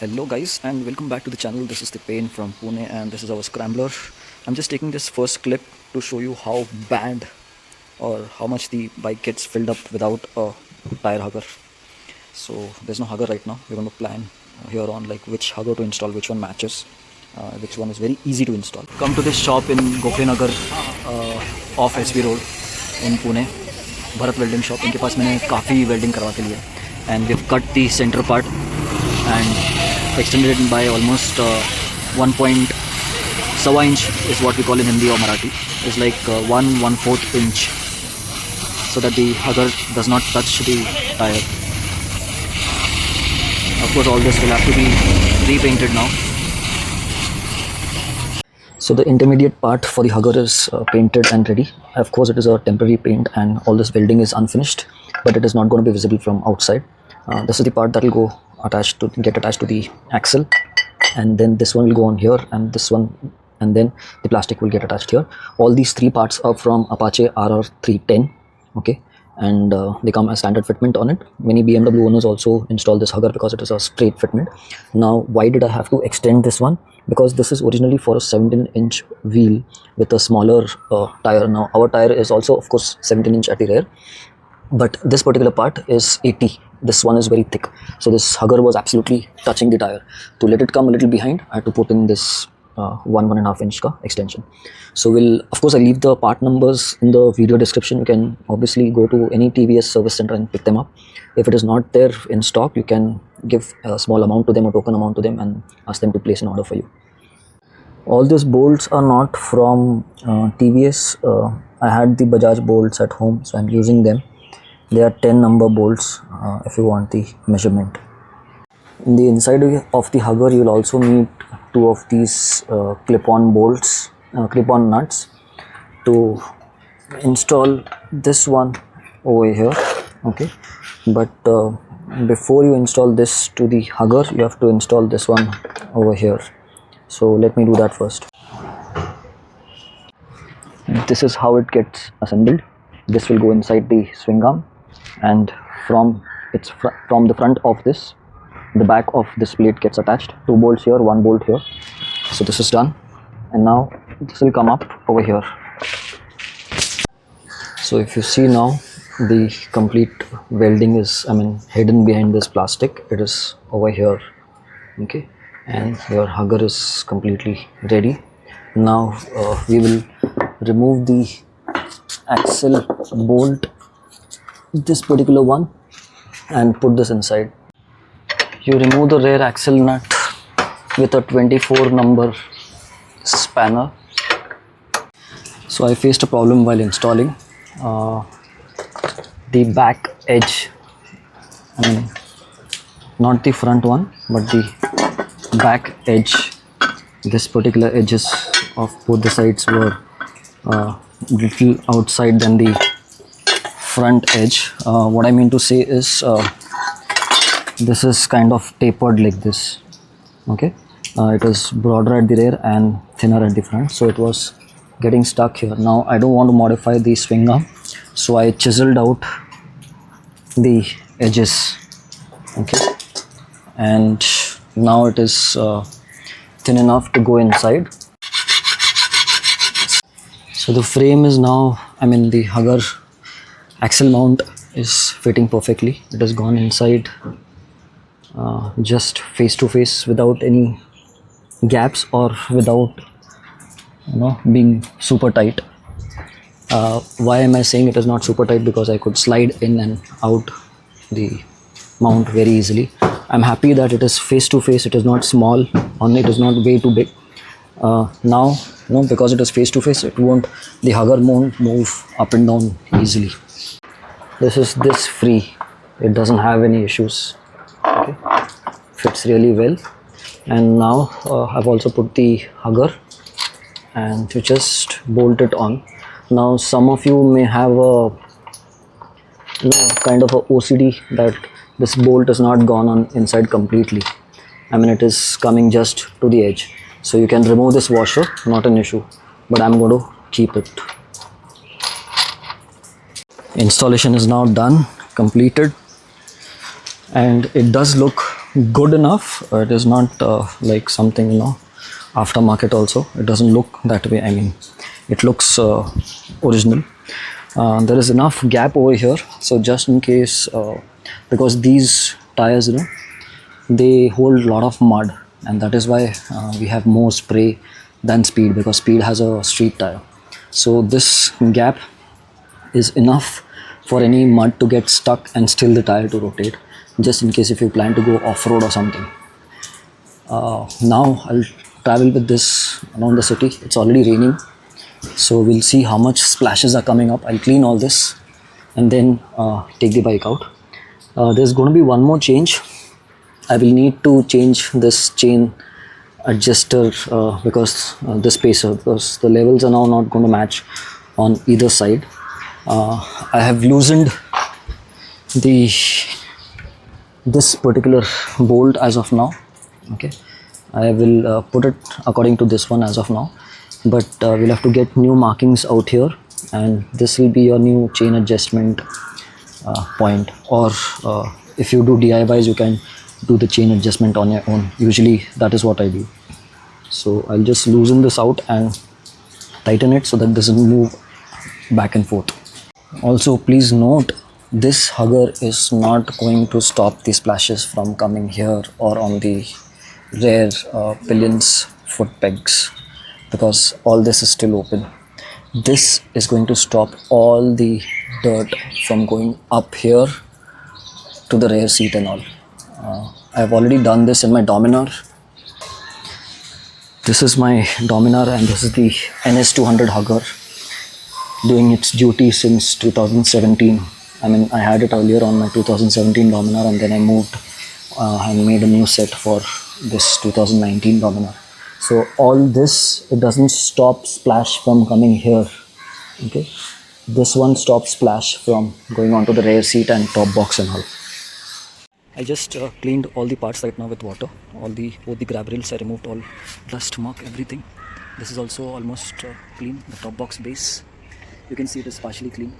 Hello guys and welcome back to the channel. This is the Pain from Pune and this is our Scrambler. I'm just taking this first clip to show you how bad or how much the bike gets filled up without a tire hugger. So there's no hugger right now. We're going to plan here on like which hugger to install, which one matches, which one is very easy to install. Come to this shop in Gokhlenagar off SB Road in Pune. Bharat welding shop. इनके पास मैंने काफ़ी welding करवा के लिए and we've cut the center part and extended it by almost 1.7 inch is what we call in Hindi or Marathi. It's like 1/4 inch so that the hugger does not touch the tire. Of course all this will have to be repainted now. So the intermediate part for the hugger is painted and ready. Of course it is a temporary paint and all this welding is unfinished, but it is not going to be visible from outside. This is the part that will go get attached to the axle, and then this one will go on here and this one, and then the plastic will get attached here. All these three parts are from Apache RR310, okay, and they come as standard fitment on it. Many BMW owners also install this hugger because it is a straight fitment. Now why did I have to extend this one? Because this is originally for a 17-inch wheel with a smaller tire. Now our tire is also of course 17-inch at the rear, but this particular part is 80. This one is very thick, so this hugger was absolutely touching the tire. To let it come a little behind, I had to put in this 1.5 inch extension. So of course I leave the part numbers in the video description. You can obviously go to any TVS service center and pick them up. If it is not there in stock, you can give a small amount to them, a token amount to them, and ask them to place an order for you. All these bolts are not from TVS. I had the Bajaj bolts at home, so I'm using them. They are 10 number bolts if you want the measurement. In the inside of the hugger, you will also need two of these clip-on bolts, clip-on nuts to install this one over here, okay. But before you install this to the hugger, you have to install this one over here. So let me do that first. This is how it gets assembled. This will go inside the swing arm, and from the front of this, the back of this plate gets attached. Two bolts here, one bolt here. So this is done, and now this will come up over here. So if you see now, the complete welding is hidden behind this plastic. It is over here, okay, and your hugger is completely ready. Now we will remove the axle bolt, this particular one, and put this inside. You remove the rear axle nut with a 24 number spanner. So I faced a problem while installing. The back edge, not the front one, but the back edge, this particular edges of both the sides were little outside than the front edge. What I mean to say is this is kind of tapered like this, okay. It was broader at the rear and thinner at the front, so it was getting stuck here. Now I don't want to modify the swing arm, so I chiseled out the edges, okay, and now it is thin enough to go inside. So the frame is now, the hugger axle mount is fitting perfectly. It has gone inside just face to face without any gaps or without being super tight. Why am I saying it is not super tight? Because I could slide in and out the mount very easily. I'm happy that it is face to face. It is not small, and it is not way too big. Now because it is face to face, the hugger won't move up and down easily. This is free. It doesn't have any issues, okay. Fits really well. And now I've also put the hugger and you just bolt it on. Now some of you may have a kind of a OCD that this bolt is not gone on inside completely. It is coming just to the edge. So you can remove this washer, not an issue, but I'm going to keep it. Installation is now done, completed, and it does look good enough. It is not like something, aftermarket also. It doesn't look that way. I mean, it looks original. There is enough gap over here, so just in case, because these tires, they hold a lot of mud, and that is why we have more spray than speed, because speed has a street tire. So this gap is enough for any mud to get stuck and still the tire to rotate, just in case if you plan to go off-road or something. Now I'll travel with this around the city. It's already raining, so we'll see how much splashes are coming up. I'll clean all this and then take the bike out. There's going to be one more change. I will need to change this chain adjuster because the spacer, because the levels are now not going to match on either side. I have loosened this particular bolt as of now. Okay, I will put it according to this one as of now, but we'll have to get new markings out here, and this will be your new chain adjustment point. Or if you do DIYs, you can do the chain adjustment on your own. Usually that is what I do. So I'll just loosen this out and tighten it so that it doesn't move back and forth. Also, please note, this hugger is not going to stop the splashes from coming here or on the rear pillion's foot pegs, because all this is still open. This is going to stop all the dirt from going up here to the rear seat and all. I've already done this in my Dominar. This is my Dominar, and this is the NS200 hugger, doing its duty since 2017. I mean, I had it earlier on my 2017 Dominar, and then I moved and made a new set for this 2019 Dominar. So all this, it doesn't stop splash from coming here. Okay, this one stops splash from going onto the rear seat and top box and all. I just cleaned all the parts right now with water. Both the grab rails, I removed all dust, mark, everything. This is also almost clean. The top box base, you can see it is partially clean.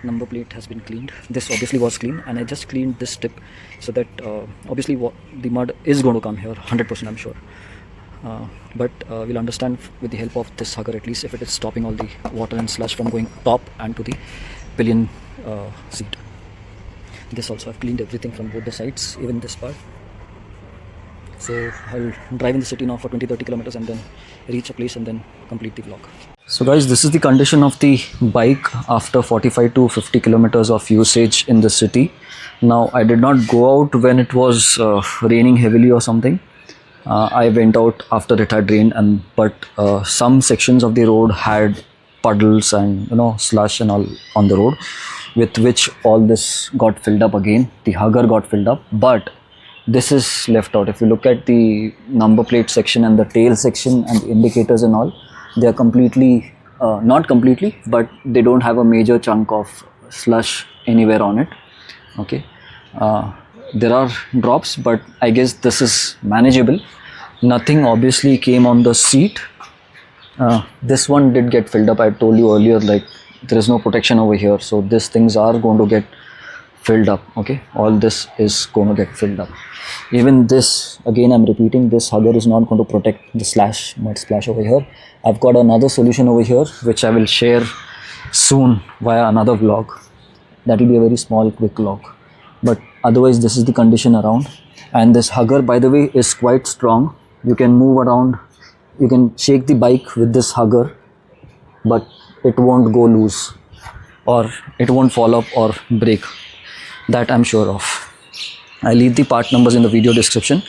Number plate has been cleaned. This obviously was clean, and I just cleaned this tip so that obviously the mud is going to come here 100%, I'm sure. But we'll understand with the help of this hugger, at least, if it is stopping all the water and slush from going top and to the pillion seat. This also, I've cleaned everything from both the sides, even this part. So I'll drive in the city now for 20-30 kilometers and then reach a place and then complete the vlog. So guys, this is the condition of the bike after 45 to 50 kilometers of usage in the city. Now, I did not go out when it was raining heavily or something. I went out after it had rained, but some sections of the road had puddles and slush and all on the road, with which all this got filled up again. The hugger got filled up, but this is left out. If you look at the number plate section and the tail section and the indicators and all, they are completely, not completely, but they don't have a major chunk of slush anywhere on it. Okay, there are drops, but I guess this is manageable. Nothing obviously came on the seat. This one did get filled up. I told you earlier, like, there is no protection over here, so these things are going to get filled up. Okay, all this is going to get filled up. Even this, again I'm repeating, this hugger is not going to protect the mud splash over here. I've got another solution over here which I will share soon via another vlog. That will be a very small quick vlog, but otherwise this is the condition around. And this hugger, by the way, is quite strong. You can move around, you can shake the bike with this hugger, but it won't go loose or it won't fall up or break. That I'm sure of. I leave the part numbers in the video description,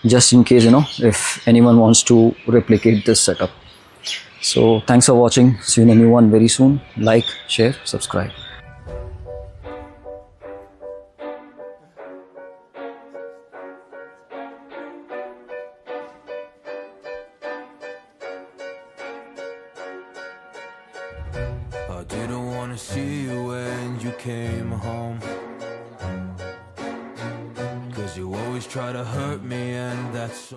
just in case, if anyone wants to replicate this setup. So thanks for watching. See you in a new one very soon. Like, share, subscribe. I didn't want to see you when you came home, 'cause you always try to hurt me, and that's so